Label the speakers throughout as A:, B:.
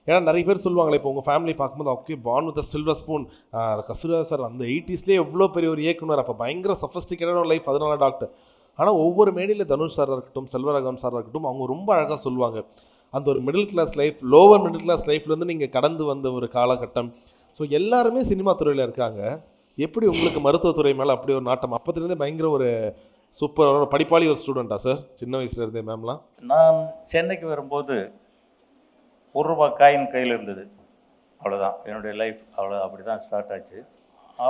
A: ஏன்னா நிறைய பேர் சொல்லுவாங்களே, இப்போ உங்கள் ஃபேமிலி பார்க்கும்போது okay born with silver spoon, கஸ்தூரியா சார் அந்த 80ஸ்லேயே எவ்வளோ பெரிய ஒரு இயக்குனர், அப்போ பயங்கர சஃபஸ்டிகேட்டடான லைஃப், அதனால டாக்டர். ஆனால் ஒவ்வொரு மேடையில் தனுஷ் சாராக இருக்கட்டும், செல்வராகவன் சாராக இருக்கட்டும், அவங்க ரொம்ப அழகாக சொல்லுவாங்க அந்த ஒரு middle class life, lower middle class லைஃப்லேருந்து நீங்கள் கடந்து வந்த ஒரு காலகட்டம். ஸோ எல்லாருமே சினிமா துறையில் இருக்காங்க. எப்படி உங்களுக்கு மருத்துவத்துறை மேலே அப்படி ஒரு நாட்டம்? அப்போதுலேருந்தே பயங்கர ஒரு சூப்பர் படிப்பாளி ஒரு ஸ்டூடெண்ட்டா சார் சின்ன வயசுலேருந்தே மேம்லாம்?
B: நான் சென்னைக்கு வரும்போது ₹1 காயின் கையில் இருந்தது, அவ்வளோதான் என்னுடைய லைஃப். அப்படி தான் ஸ்டார்ட் ஆச்சு.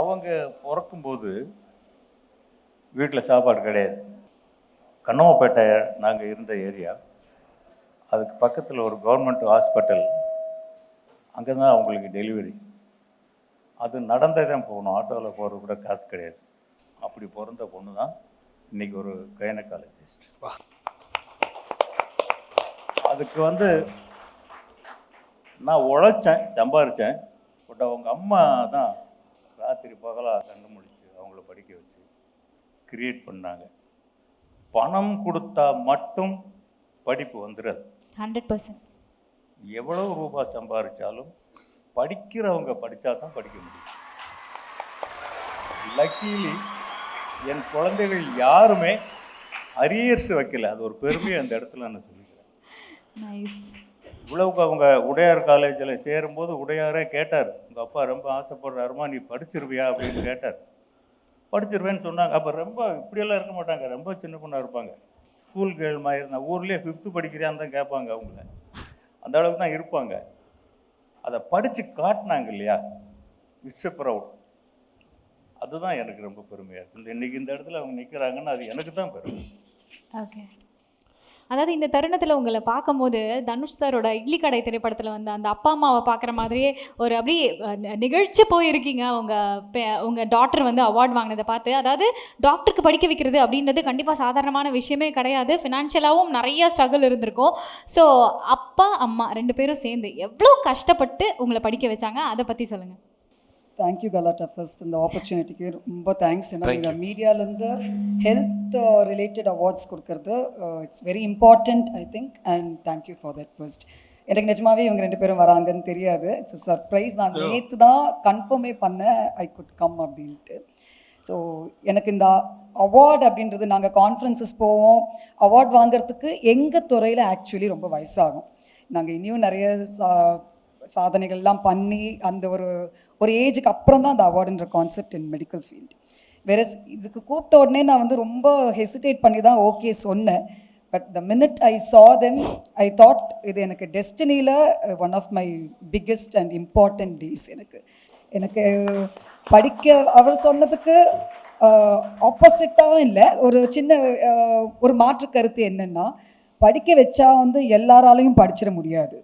B: அவங்க பிறக்கும்போது வீட்டில் சாப்பாடு கிடையாது. கண்ணம்மாப்பேட்டை நாங்கள் இருந்த ஏரியா, அதுக்கு பக்கத்தில் ஒரு கவர்மெண்ட் ஹாஸ்பிட்டல், அங்கே தான் அவங்களுக்கு டெலிவரி. அது நடந்தே தான் போகணும், ஆட்டோவில் போகிறது கூட காசு கிடையாது. அப்படி பிறந்த பொண்ணு தான் இன்றைக்கி ஒரு கைனகாலஜிஸ்ட். அதுக்கு நான் உழைச்சேன், சம்பாரித்தேன். பட் அவங்க அம்மா தான் ராத்திரி பகலாக கண்டு முடிச்சு அவங்கள படிக்க வச்சு கிரியேட் பண்ணாங்க. பணம் கொடுத்தா மட்டும் படிப்பு வந்துடாது.
C: 100%.
B: எவ்வளவு ரூபாய் சம்பாதிச்சாலும் படிக்கிறவங்க படித்தா தான் படிக்க முடியும். லக்கிலி என் குழந்தைகள் யாருமே அரியர்ஸ் வைக்கல. அது ஒரு பெருமையை அந்த இடத்துல நான் சொல்லிக்கிறேன்.
C: நைஸ்.
B: இவ்வளவுக்கு அவங்க உடையார் காலேஜில் சேரும்போது உடையாரே கேட்டார், உங்கள் அப்பா ரொம்ப ஆசைப்படுறாருமா, நீ படிச்சிருவியா அப்படின்னு கேட்டார். படிச்சிருவேன்னு சொன்னாங்க. அப்போ ரொம்ப இப்படியெல்லாம் இருக்க மாட்டாங்க, ரொம்ப சின்ன பொண்ணாக இருப்பாங்க. ஸ்கூல் கேர்ள் மாதிரி இருந்தால் ஊர்லேயே 5th படிக்கிறியான்னு தான் கேட்பாங்க அவங்கள, அந்த அளவுக்கு தான் இருப்பாங்க. அதை படித்து காட்டினாங்க இல்லையா, இட்ஸ் எ ப்ரவுட். அதுதான் எனக்கு ரொம்ப பெருமையாக இருக்குது. இன்றைக்கி இந்த இடத்துல அவங்க நிற்கிறாங்கன்னா அது எனக்கு தான் பெருமை.
C: ஓகே. அதாவது இந்த தருணத்தில் உங்களை பார்க்கும்போது தனுஷ் சாரோட இட்லி கடை திரைப்படத்தில் வந்து அந்த அப்பா அம்மாவை பார்க்குற மாதிரியே ஒரு அப்படியே நிகழ்ச்சி போயிருக்கீங்க. உங்கள் டாக்டர் வந்து அவார்ட் வாங்கினதை பார்த்து, அதாவது டாக்டருக்கு படிக்க வைக்கிறது அப்படின்றது கண்டிப்பாக சாதாரணமான விஷயமே கிடையாது. ஃபினான்ஷியலாகவும் நிறைய ஸ்ட்ரகிள் இருந்திருக்கும். ஸோ அப்பா அம்மா 2 பேரும் சேர்ந்து எவ்வளோ கஷ்டப்பட்டு உங்களை படிக்க வச்சாங்க, அதை பற்றி சொல்லுங்கள்.
D: தேங்க்யூ கலாட்டா. ஃபர்ஸ்ட் இந்த ஆப்பர்ச்சுனிட்டிக்கு ரொம்ப தேங்க்ஸ். ஏன்னா நீங்கள் மீடியாவிலேருந்து ஹெல்த் ரிலேட்டட் அவார்ட்ஸ் கொடுக்கறது it's very important I think, and thank you for that. First எனக்கு நிஜமாவே இவங்க 2 பேரும் வராங்கன்னு தெரியாது. It's surprise. நான் நேற்று தான் கன்ஃபார்மே பண்ணேன் ஐ குட் கம் அப்படின்ட்டு. ஸோ எனக்கு இந்த அவார்டு அப்படின்றது, நாங்கள் கான்ஃபரன்சஸ் போவோம், அவார்ட் வாங்கிறதுக்கு எங்கள் துறையில் ஆக்சுவலி ரொம்ப வயசாகும். நாங்கள் இனியும் நிறைய சாதனைகள்லாம் பண்ணி அந்த ஒரு ஏஜுக்கு அப்புறம் தான் அந்த அவார்டுன்ற கான்செப்ட் இன் மெடிக்கல் ஃபீல்டு. வேற இதுக்கு கூப்பிட்ட உடனே நான் வந்து ரொம்ப ஹெசிடேட் பண்ணி தான் ஓகே சொன்னேன். பட் த மினிட் ஐ சா தெம் ஐ தாட் இது எனக்கு டெஸ்டினியில் one of my biggest and important days. எனக்கு படிக்க அவர் சொன்னதுக்கு ஆப்போசிட்டாகவும் இல்லை, ஒரு சின்ன ஒரு மாற்று கருத்து என்னென்னா, படிக்க வச்சா வந்து எல்லாராலையும் படிச்சிட முடியாது.